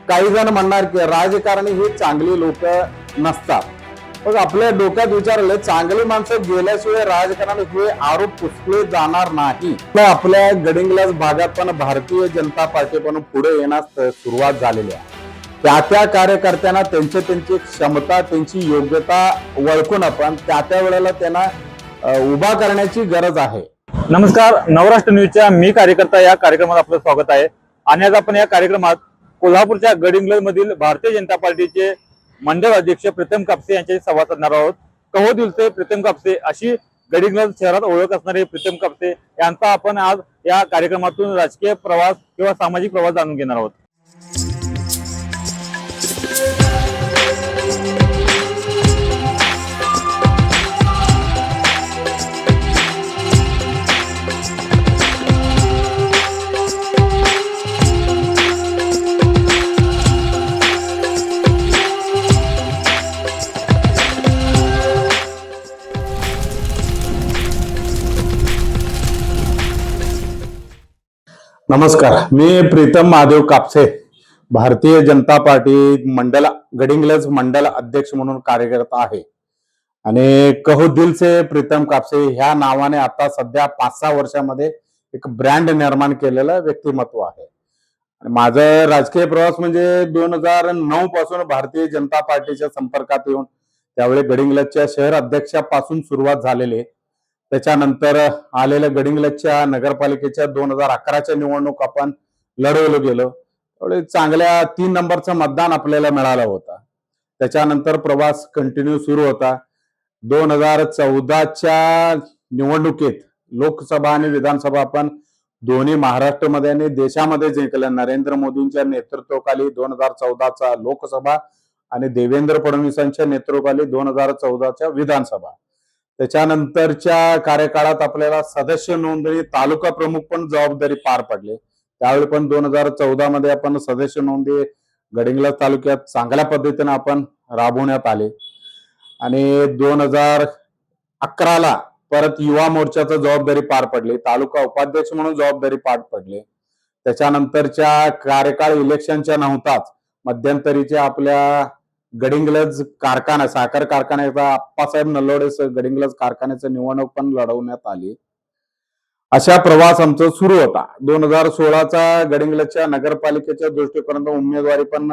काही जण म्हणणार की राजकारणी ही चांगली लोक नसतात. मग आपल्या डोक्यात विचारले चांगली माणसं गेल्याशिवाय राजकारणात हे आरोप पुसले जाणार नाही. आपल्या गडिंग्लज भागात पण भारतीय जनता पार्टी पण पुढे येण्यास सुरुवात झालेली आहे. त्या कार्यकर्त्यांना त्यांची क्षमता त्यांची योग्यता ओळखून आपण त्या वेळेला त्यांना उभा करण्याची गरज आहे. नमस्कार, नवराष्ट्र न्यूजच्या मी कार्यकर्ता या कार्यक्रमात आपलं स्वागत आहे. आणि आज आपण या कार्यक्रमात कोल्हापूरच्या गडिंग्लज मधील भारतीय जनता पार्टीचे मंडळ अध्यक्ष प्रीतम कापसे यांच्याशी संवाद साधणार आहोत. कहो दिलसे प्रीतम कापसे अशी गडिंग्लज शहरात ओळख असणारे प्रीतम कापसे यांचा आपण आज या कार्यक्रमातून राजकीय प्रवास किंवा सामाजिक प्रवास जाणून घेणार आहोत. नमस्कार, मी प्रीतम महादेव कापसे, भारतीय जनता पार्टी गडिंग्लज मंडल अध्यक्ष म्हणून कार्यरत आहे. आणि कहो दिल से प्रीतम कापसे ह्या नावाने आता सध्या 5-6 वर्षामध्ये एक ब्रँड निर्माण केलेलं व्यक्तिमत्व आहे. माझं राजकीय प्रवास म्हणजे 2009 पासून भारतीय जनता पार्टीच्या संपर्कात येऊन त्यावेळी गडिंग्लजच्या शहर अध्यक्षापासून सुरुवात झालेली. त्याच्यानंतर आलेल्या गडिंग्लजच्या नगरपालिकेच्या 2011च्या निवडणूक आपण लढवलं गेलो. त्यावेळी चांगल्या 3 नंबरचं मतदान आपल्याला मिळालं होतं. त्याच्यानंतर प्रवास कंटिन्यू सुरू होता. 2014च्या निवडणुकीत लोकसभा आणि विधानसभा आपण दोन्ही महाराष्ट्रामध्ये आणि देशामध्ये जिंकल्या. नरेंद्र मोदींच्या नेतृत्वाखाली 2014चा लोकसभा आणि देवेंद्र फडणवीसांच्या नेतृत्वाखाली 2014च्या विधानसभा. त्याच्यानंतरच्या कार्यकाळात आपल्याला सदस्य नोंदणी तालुका प्रमुख पण जबाबदारी पार पडली. त्यावेळी पण 2014 मध्ये आपण सदस्य नोंदणी गडिंग्लज तालुक्यात चांगल्या पद्धतीने आपण राबवण्यात आले. आणि 2011ला परत युवा मोर्चाचा जबाबदारी पार पडली, तालुका उपाध्यक्ष म्हणून जबाबदारी पार पडली. त्याच्यानंतरच्या कार्यकाळ इलेक्शनच्या नव्हताच, मध्यंतरीच्या आपल्या गडिंग्लज कारखाना साखर कारखान्याचा आप्पासाहेब नल्लोडे गडिंग्लज कारखान्याचं निवडणूक पण लढवण्यात आली. अशा प्रवास आमचा सुरू होता. 2016चा गडिंग्लजच्या नगरपालिकेच्या दृष्टिकोनातून उमेदवारी पण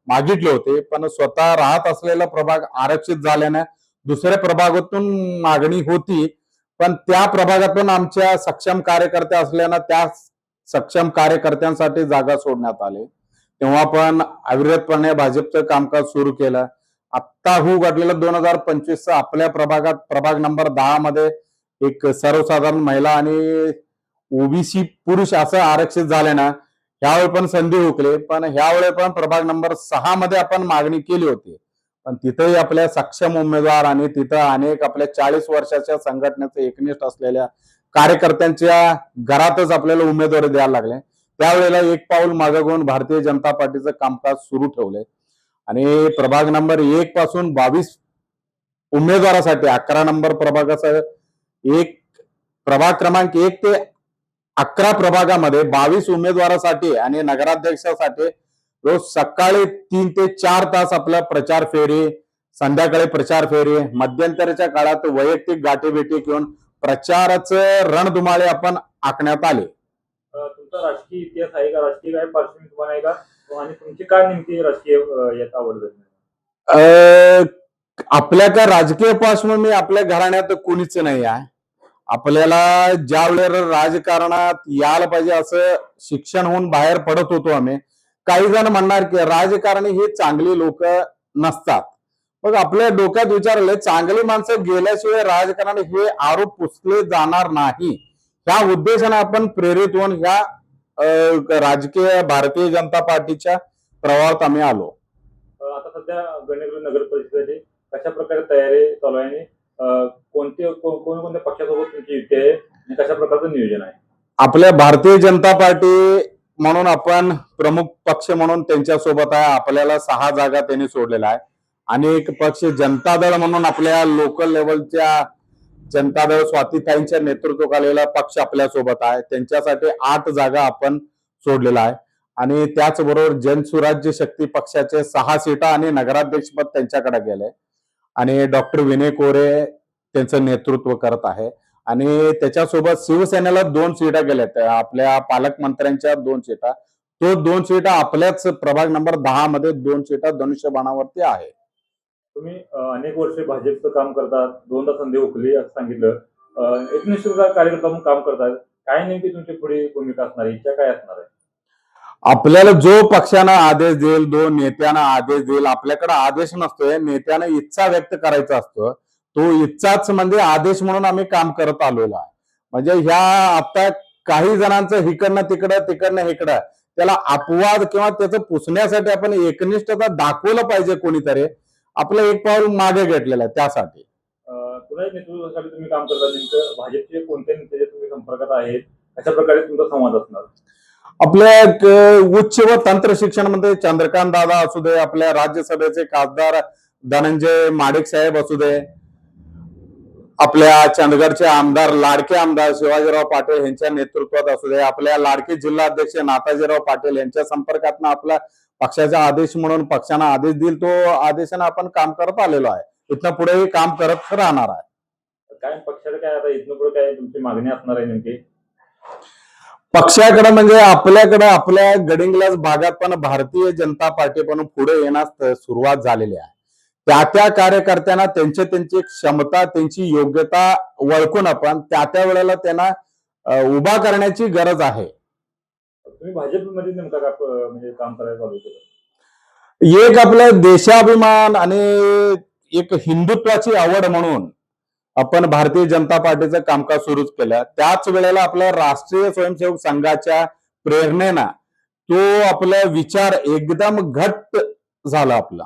मागितले होते, पण स्वतः राहत असलेला प्रभाग आरक्षित झाल्याने दुसऱ्या प्रभागातून मागणी होती, पण त्या प्रभागातून आमच्या सक्षम कार्यकर्ते असल्यानं त्या सक्षम कार्यकर्त्यांसाठी जागा सोडण्यात आली. तेव्हा पण अविरतपणे भाजपचं कामकाज सुरू केलं. आत्ता घडलेलं 2025 आपल्या प्रभागात प्रभाग नंबर 10 मध्ये एक सर्वसाधारण महिला आणि ओबीसी पुरुष असं आरक्षित झाल्यानं ह्यावेळी पण संधी हुकली. पण ह्यावेळी पण प्रभाग नंबर 6 मध्ये आपण मागणी केली होती, पण तिथेही आपल्या सक्षम उमेदवार आणि तिथं अनेक आपल्या 40 वर्षाच्या संघटनेचे एकनिष्ठ असलेल्या कार्यकर्त्यांच्या घरातच आपल्याला उमेदवारी द्यायला लागले. त्यावेळेला एक पाऊल मागे घेऊन भारतीय जनता पार्टीचं कामकाज सुरू ठेवले आणि प्रभाग नंबर 1 पासून 22 उमेदवारासाठी 11 नंबर प्रभागाचा प्रभाग क्रमांक 1 ते 11 प्रभागामध्ये 22 उमेदवारासाठी आणि नगराध्यक्षासाठी रोज सकाळी 3 ते 4 तास आपला प्रचार फेरी, संध्याकाळी प्रचार फेरी, मध्यंतरीच्या काळात वैयक्तिक गाठीभेटी घेऊन प्रचाराचं रणधुमाळे आपण आखण्यात आले. तुमचा राजकीय इतिहास आहे का? राजकीय काय पार्श्वभूमी तुम्हाला आहे का? आणि तुमची काय नेमकी राजकीय यात आवड? आपल्या का राजकीय पार्श्वभूमी आपल्या घराण्यात कोणीच नाही आहे. आपल्याला ज्या वेळेला राजकारणात यायला पाहिजे असं शिक्षण होऊन बाहेर पडत होतो आम्ही. काही जण म्हणणार की राजकारणी ही चांगली लोक नसतात. मग आपल्या डोक्यात विचारले चांगली माणसं गेल्याशिवाय राजकारणात हे आरोप पुसले जाणार नाही. ह्या उद्देशाने आपण प्रेरित होऊन ह्या राजकीय भारतीय जनता पार्टीच्या प्रवाहात आम्ही आलो. आता सध्या गडिंग्लज नगर परिषदेची कशा प्रकारे तयारी चालू आहे आणि कोणत्या पक्षासोबत तुमची युती आहे आणि कशा प्रकारचं नियोजन आहे? आपल्या भारतीय जनता पार्टी म्हणून आपण प्रमुख पक्ष म्हणून त्यांच्या सोबत आहे. आपल्याला 6 जागा त्यांनी सोडलेला आहे. अनेक पक्ष जनता दल म्हणून आपल्या लोकल लेवलच्या जनता दल स्वातीताईंच्या नेतृत्वाखालीला पक्ष आपल्या सोबत आहे, त्यांच्यासाठी 8 जागा आपण सोडलेला आहे. आणि त्याचबरोबर जनसुराज्य शक्ती पक्षाचे 6 सीटा आणि नगराध्यक्षपद त्यांच्याकडे गेले आणि डॉक्टर विनय कोरे त्यांचं नेतृत्व करत आहे आणि त्याच्यासोबत शिवसेनेला 2 सीटा गेल्यात आपल्या पालकमंत्र्यांच्या 2 सीटा. तो 2 सीटा आपल्याच प्रभाग नंबर 10 मध्ये 2 सीटा धनुष्यबाणावरती आहे. तुम्ही अनेक वर्षे भाजपचं काम करतात, 2दा संधी हुकली असं सांगितलं. एकनिष्ठ कार्यकर्ता म्हणून काम करतात. काय नेमकी तुमची पुढे भूमिका असणार आहे? इच्छा काय असणार आहे? आपल्याला जो पक्षानं आदेश देईल, जो नेत्यानं आदेश देईल, आपल्याकडे आदेश नसतोय, नेत्यानं इच्छा व्यक्त करायचा असतो. तो इच्छाच म्हणजे आदेश म्हणून आम्ही काम करत आलेलो आहे. म्हणजे ह्या आता काही जणांचं हिकडनं तिकडं तिकडनं इकडं त्याला अपवाद किंवा त्याचं पुसण्यासाठी आपण एकनिष्ठता दाखवलं पाहिजे कोणीतरी. आपलं एक पाऊल मागे घेतलेलं आहे त्यासाठी. कुणाच्या नेतृत्वासाठी तुम्ही काम करता? नेमकं भाजपचे कोणत्या नेत्याच्या तुम्ही संपर्कात आहेत? कशा प्रकारे तुमचा संवाद असणार? आपल्या उच्च व तंत्र शिक्षण मध्ये चंद्रकांत दादा असू दे, आपल्या राज्यसभेचे खासदार धनंजय माडिक साहेब असू दे, आपल्या चंदगडचे आमदार लाडके आमदार शिवाजीराव पाटील यांच्या नेतृत्वात असू दे, आपल्या लाडके जिल्हाध्यक्ष नाथाजीराव पाटील यांच्या संपर्कातनं आपल्या पक्षाचा आदेश म्हणून पक्षानं आदेश देईल तो आदेशानं आपण काम करत आलेलो आहे. इथनं पुढेही काम करत राहणार आहे. काय पक्षाला काय आता इथनं पुढे काय तुमची मागणी असणार आहे नेमकी? पक्षाकडे म्हणजे आपल्याकडे आपल्या गडिंग्लज भागात पण भारतीय जनता पार्टी पण पुढे येण्यास सुरुवात झालेली आहे. त्या कार्यकर्त्यांना त्यांची क्षमता त्यांची योग्यता ओळखून आपण त्या वेळेला त्यांना उभा करण्याची गरज आहे. तुम्ही भाजपमध्ये नेमका म्हणजे काम करायला चालू केलं? एक आपलं देशाभिमान आणि एक हिंदुत्वाची आवड म्हणून आपण भारतीय जनता पार्टीचं कामकाज सुरूच केलं. त्याच वेळेला आपल्या राष्ट्रीय स्वयंसेवक संघाच्या प्रेरणेनं तो आपला विचार एकदम घट्ट झाला आपला.